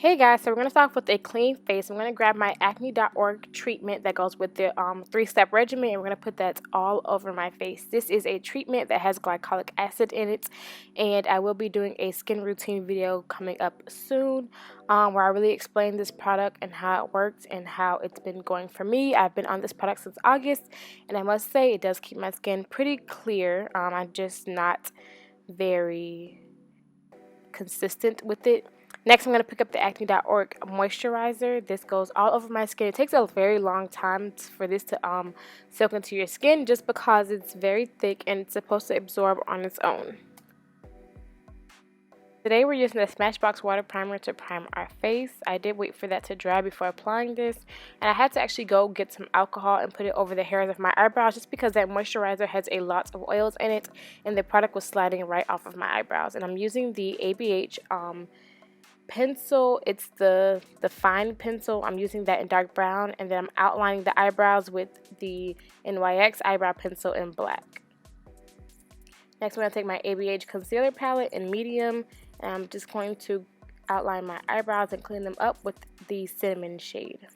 Hey guys, so we're going to start off with a clean face. I'm going to grab my acne.org treatment that goes with the 3-step regimen, and we're going to put that all over my face. This is a treatment that has glycolic acid in it, and I will be doing a skin routine video coming up soon where I really explain this product and how it works and how it's been going for me. I've been on this product since August, and I must say it does keep my skin pretty clear. I'm just not very consistent with it. Next, I'm going to pick up the acne.org moisturizer. This goes all over my skin. It takes a very long time for this to soak into your skin just because it's very thick and it's supposed to absorb on its own. Today we're using the Smashbox water primer to prime our face. I did wait for that to dry before applying this, and I had to actually go get some alcohol and put it over the hairs of my eyebrows just because that moisturizer has a lot of oils in it and the product was sliding right off of my eyebrows. And I'm using the ABH pencil. It's the fine pencil. I'm using that in dark brown, and then I'm outlining the eyebrows with the NYX eyebrow pencil in black. Next, I'm going to take my ABH Concealer palette in medium, and I'm just going to outline my eyebrows and clean them up with the cinnamon shade.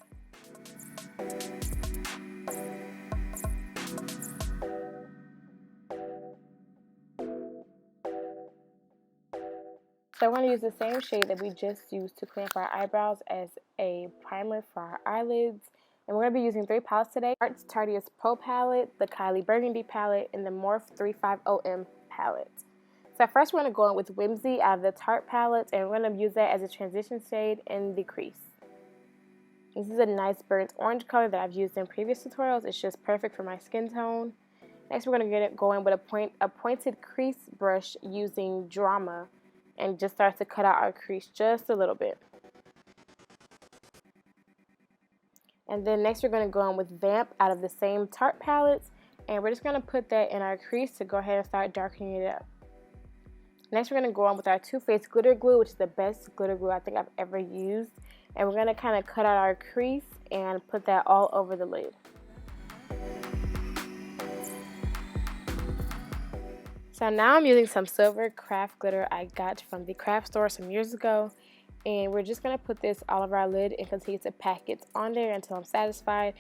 So I want to use the same shade that we just used to clean up our eyebrows as a primer for our eyelids. And we're going to be using 3 palettes today. Tarte Tartiest Pro palette, the Kylie Burgundy palette, and the Morphe 350M palette. So first we're going to go in with Whimsy out of the Tarte palette, and we're going to use that as a transition shade in the crease. This is a nice burnt orange color that I've used in previous tutorials. It's just perfect for my skin tone. Next we're going to go in with a pointed crease brush using Drama, and just start to cut out our crease just a little bit. And then next we're going to go in with Vamp out of the same Tarte palettes, and we're just going to put that in our crease to go ahead and start darkening it up. Next we're going to go on with our Too Faced glitter glue, which is the best glitter glue I think I've ever used, and we're going to kind of cut out our crease and put that all over the lid. So now I'm using some silver craft glitter I got from the craft store some years ago, and we're just going to put this all over our lid and continue to pack it on there until I'm satisfied.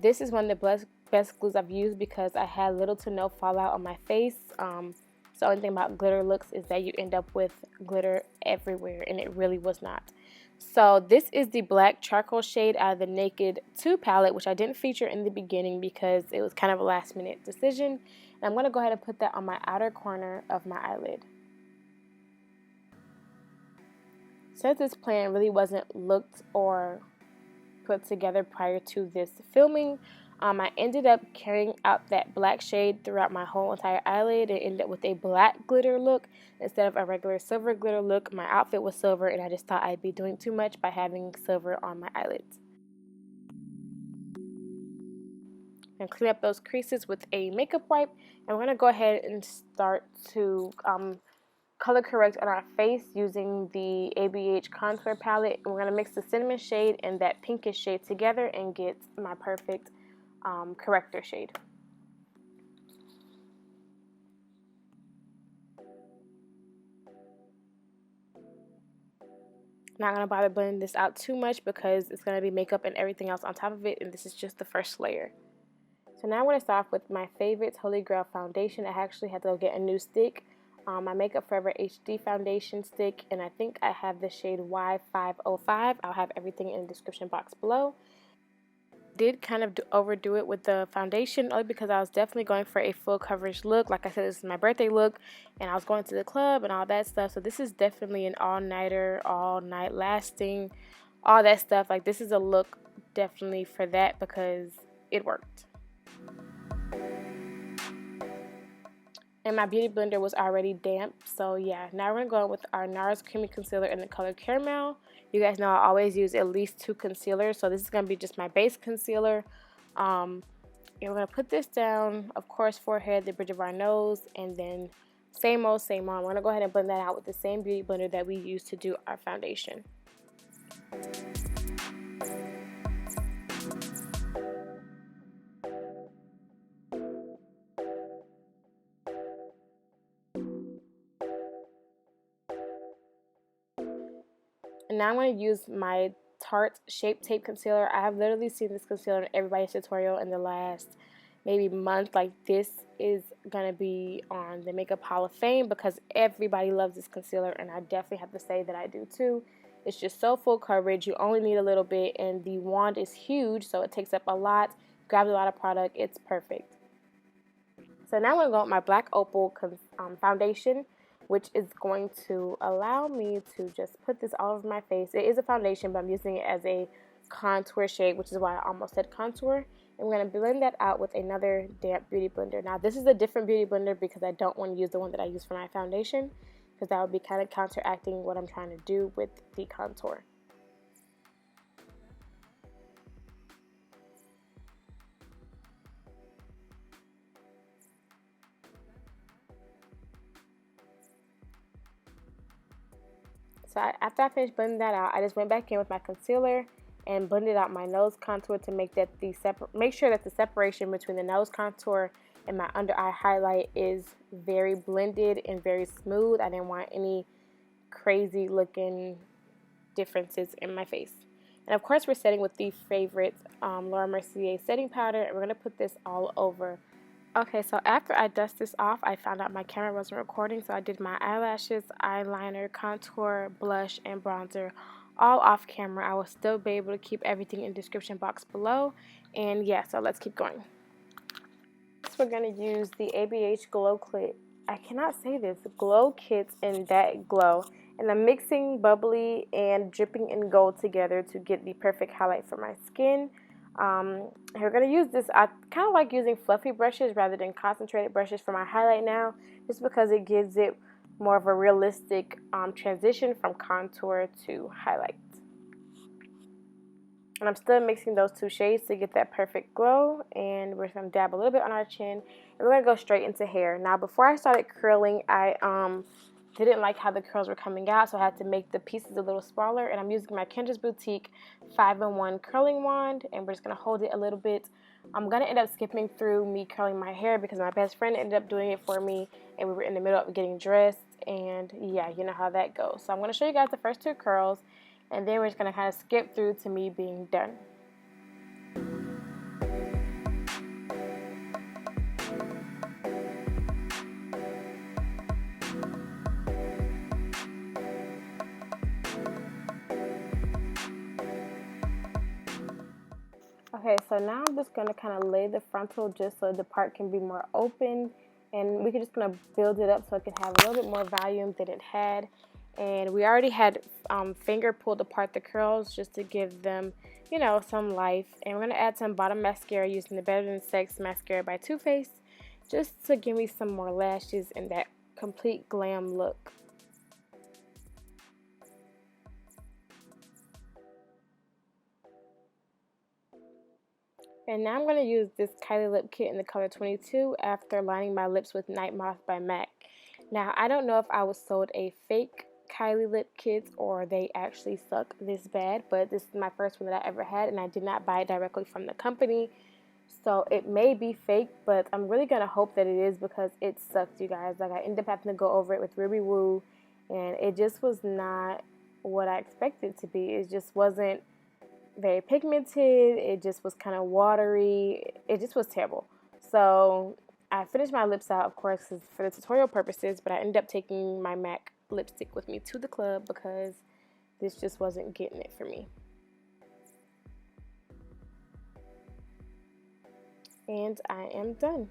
This is one of the best glues I've used because I had little to no fallout on my face. So the only thing about glitter looks is that you end up with glitter everywhere, and it really was not. So this is the black charcoal shade out of the Naked 2 palette, which I didn't feature in the beginning because it was kind of a last minute decision. And I'm going to go ahead and put that on my outer corner of my eyelid. Since this plan really wasn't looked or put together prior to this filming, I ended up carrying out that black shade throughout my whole entire eyelid and ended up with a black glitter look instead of a regular silver glitter look. My outfit was silver, and I just thought I'd be doing too much by having silver on my eyelids. And clean up those creases with a makeup wipe, and we're going to go ahead and start to color correct on our face using the ABH Concealer palette. And we're going to mix the cinnamon shade and that pinkish shade together and get my perfect corrector shade. Not going to bother blending this out too much because it's going to be makeup and everything else on top of it, and this is just the first layer. So now I'm going to start off with my favorite Holy Grail foundation. I actually had to go get a new stick. My Makeup Forever HD foundation stick, and I think I have the shade Y505. I'll have everything in the description box below. Did kind of overdo it with the foundation only because I was definitely going for a full coverage look. Like I said, this is my birthday look, and I was going to the club and all that stuff. So this is definitely an all-nighter, all night lasting, all that stuff. Like, this is a look definitely for that because it worked. And my beauty blender was already damp, so yeah. Now we're going to go in with our Nars Creamy Concealer in the color Caramel. You guys know I always use at least 2 concealers, so this is going to be just my base concealer. And we're going to put this down, of course, forehead, the bridge of our nose, and then same old, same on. We're going to go ahead and blend that out with the same beauty blender that we used to do our foundation. And now I'm going to use my Tarte Shape Tape Concealer. I have literally seen this concealer in everybody's tutorial in the last maybe month. Like, this is going to be on the Makeup Hall of Fame because everybody loves this concealer, and I definitely have to say that I do too. It's just so full coverage. You only need a little bit, and the wand is huge, so it takes up a lot, grabs a lot of product. It's perfect. So now I'm going to go with my Black Opal foundation, which is going to allow me to just put this all over my face. It is a foundation, but I'm using it as a contour shade, which is why I almost said contour. And we're going to blend that out with another damp beauty blender. Now, this is a different beauty blender because I don't want to use the one that I use for my foundation, because that would be kind of counteracting what I'm trying to do with the contour. So after I finished blending that out, I just went back in with my concealer and blended out my nose contour to make that make sure that the separation between the nose contour and my under eye highlight is very blended and very smooth. I didn't want any crazy looking differences in my face. And of course, we're setting with the favorite Laura Mercier setting powder, and we're going to put this all over. Okay, so after I dust this off, I found out my camera wasn't recording, so I did my eyelashes, eyeliner, contour, blush, and bronzer all off camera. I will still be able to keep everything in the description box below. And yeah, so let's keep going. Next, we're going to use the ABH Glow Kit. I cannot say this. Glow Kits in That Glow. And I'm mixing bubbly and dripping in gold together to get the perfect highlight for my skin. We're going to use this. I kind of like using fluffy brushes rather than concentrated brushes for my highlight now, just because it gives it more of a realistic transition from contour to highlight. And I'm still mixing those two shades to get that perfect glow. And we're just going to dab a little bit on our chin. And we're going to go straight into hair. Now, before I started curling, I didn't like how the curls were coming out, so I had to make the pieces a little smaller. And I'm using my Kendra's Boutique 5-in-1 curling wand, and we're just going to hold it a little bit. I'm going to end up skipping through me curling my hair because my best friend ended up doing it for me, and we were in the middle of getting dressed, and yeah, you know how that goes. So I'm going to show you guys the first two curls, and then we're just going to kind of skip through to me being done. Okay, so now I'm just going to kind of lay the frontal just so the part can be more open, and we're just going to build it up so it can have a little bit more volume than it had. And we already had finger pulled apart the curls just to give them, you know, some life. And we're going to add some bottom mascara using the Better Than Sex mascara by Too Faced, just to give me some more lashes and that complete glam look. And now I'm going to use this Kylie lip kit in the color 22 after lining my lips with Night Moth by MAC. Now, I don't know if I was sold a fake Kylie lip kits or they actually suck this bad, but this is my first one that I ever had, and I did not buy it directly from the company. So it may be fake, but I'm really going to hope that it is because it sucks, you guys. Like, I ended up having to go over it with Ruby Woo, and it just was not what I expected it to be. It just wasn't very pigmented. It just was kind of watery. It just was terrible. So I finished my lips out, of course, for the tutorial purposes, but I ended up taking my MAC lipstick with me to the club because this just wasn't getting it for me. And I am done.